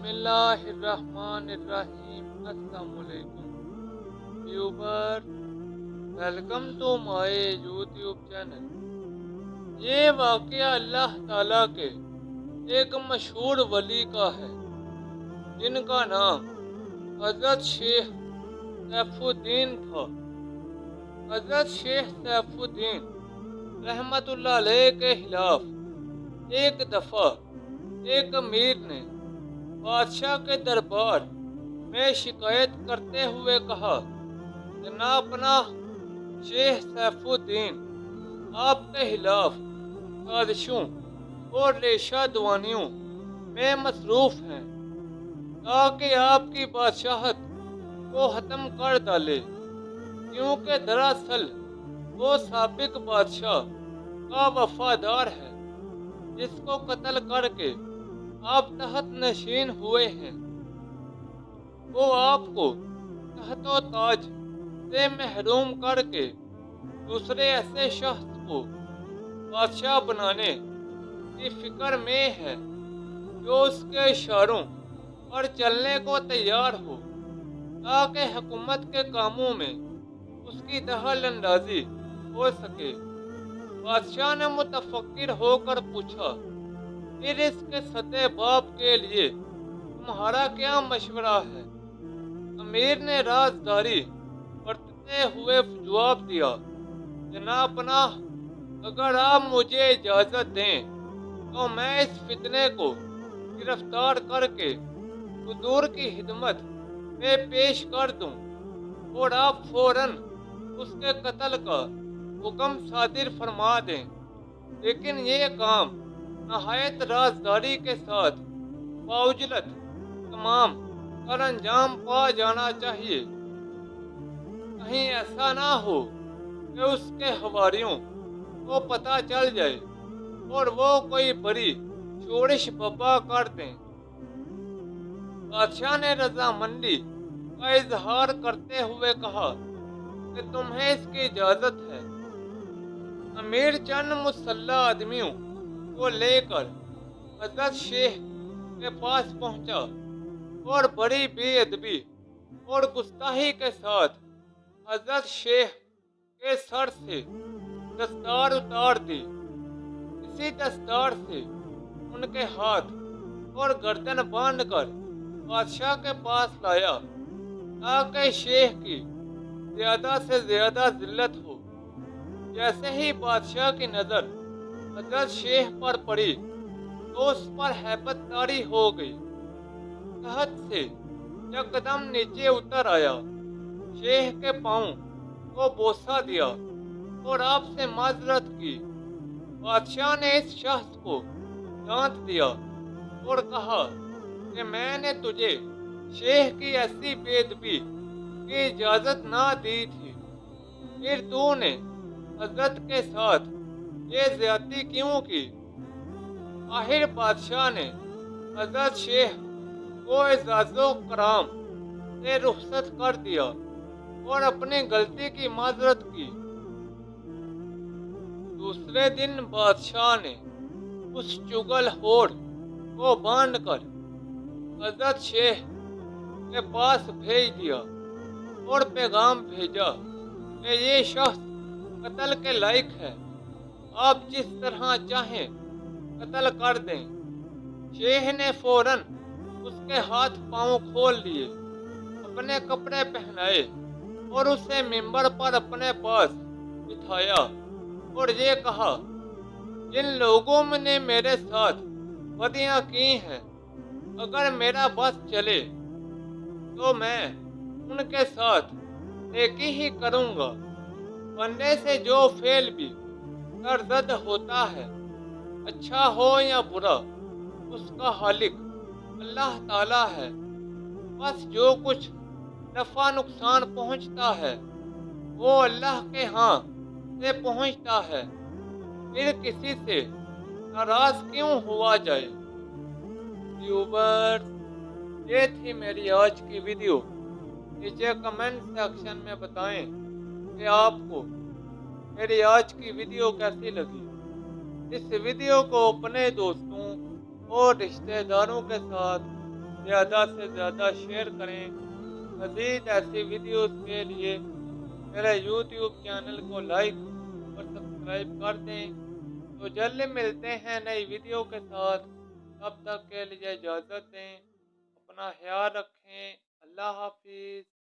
बिस्मिल्लाहिर्रहमानिर्रहीम। अस्सलाम वालेकुम viewer, welcome to my YouTube channel. ये वाकया अल्लाह ताला के एक मशहूर वली का है जिनका नाम हजरत शेख सैफुद्दीन था। हजरत शेख सैफुद्दीन रहमतुल्लाह अलैह के खिलाफ एक दफ़ा एक अमीर ने बादशाह के दरबार में शिकायत करते हुए कहा, जनाब पनाह शेख सैफुद्दीन आपके खिलाफ साजिशों और रेशा दुआनियों में मसरूफ हैं ताकि आपकी बादशाहत को ख़त्म कर डाले, क्योंकि दरअसल वो साबिक बादशाह का वफादार है जिसको कत्ल करके आप तहत नशीन हुए हैं। वो आपको तहतो ताज से महरूम करके दूसरे ऐसे शख्स को बादशाह बनाने की फिक्र में है जो उसके इशारों पर चलने को तैयार हो ताकि हुकूमत के कामों में उसकी दखल अंदाजी हो सके। बादशाह ने मुतफक्किर होकर पूछा, फिर इसके सदे बाप के लिए तुम्हारा क्या मशवरा है? अमीर ने राजदारी बरतते हुए जवाब दिया, जनाब पनाह अगर आप मुझे इजाज़त दें तो मैं इस फितने को गिरफ्तार करके हुजूर की खिदमत में पेश कर दूं और आप फौरन उसके कत्ल का हुक्म सादिर फरमा दें, लेकिन ये काम नहायत राजदारी के साथ बाउजलत तमाम कर अंजाम पा जाना चाहिए। कहीं ऐसा ना हो कि उसके हवारियों को पता चल जाए और वो कोई बड़ी शोरिश बब्बा कर दें। बादशाह ने रजामंदी का इजहार करते हुए कहा कि तुम्हें इसकी इजाज़त है। अमीर चंद मुसल्ला आदमियों को लेकर हजरत शेख के पास पहुंचा और बड़ी बेअदबी और गुस्ताही के साथ हजरत शेख के सर से दस्तार उतार दी। इसी दस्तार से उनके हाथ और गर्दन बांधकर बादशाह के पास लाया ताकि शेख की ज्यादा से ज्यादा जिल्लत हो। जैसे ही बादशाह की नजर हजरत शेख पर पड़ी तो उस पर हैबत तारी हो गई। तहत से यकदम नीचे उतर आया, शेख के पांव को बोसा दिया और आपसे माजरत की। बादशाह ने इस शख्स को डांट दिया और कहा कि मैंने तुझे शेख की ऐसी बेदबी की इजाजत ना दी थी, फिर तूने हजरत के साथ ये ज्यादती क्यों की? आखिर बादशाह ने हजरत शेख को इजाज़ो कराम से रुखसत कर दिया और अपनी गलती की माजरत की। दूसरे दिन बादशाह ने उस चुगलखोर को बांधकर हजरत शेख के पास भेज दिया और पैगाम भेजा कि ये शख्स कत्ल के लायक है, आप जिस तरह चाहें कत्ल कर दें। शेख ने फौरन उसके हाथ पांव खोल लिए, अपने कपड़े पहनाए और उसे मिंबर पर अपने पास बिठाया और ये कहा, जिन लोगों ने मेरे साथ बदियां की हैं, अगर मेरा बस चले तो मैं उनके साथ नेकी ही करूंगा। बंदे से जो फेल भी सरजद होता है, अच्छा हो या बुरा, उसका खालिक अल्लाह ताला है। बस जो कुछ नफा नुकसान पहुंचता है वो अल्लाह के यहाँ से पहुंचता है, फिर किसी से नाराज क्यों हुआ जाए। व्यूअर्स, ये थी मेरी आज की वीडियो। नीचे कमेंट सेक्शन में बताएं कि आपको मेरी आज की वीडियो कैसी लगी। इस वीडियो को अपने दोस्तों और रिश्तेदारों के साथ زیادہ سے زیادہ شیئر کریں۔ مزید ایسی ویڈیوز کے لیے میرے یوٹیوب چینل کو لائک اور سبسکرائب کر دیں۔ تو جلد ملتے ہیں نئی ویڈیو کے ساتھ، تب تک کے لیے اجازت دیں، اپنا خیال رکھیں، اللہ حافظ۔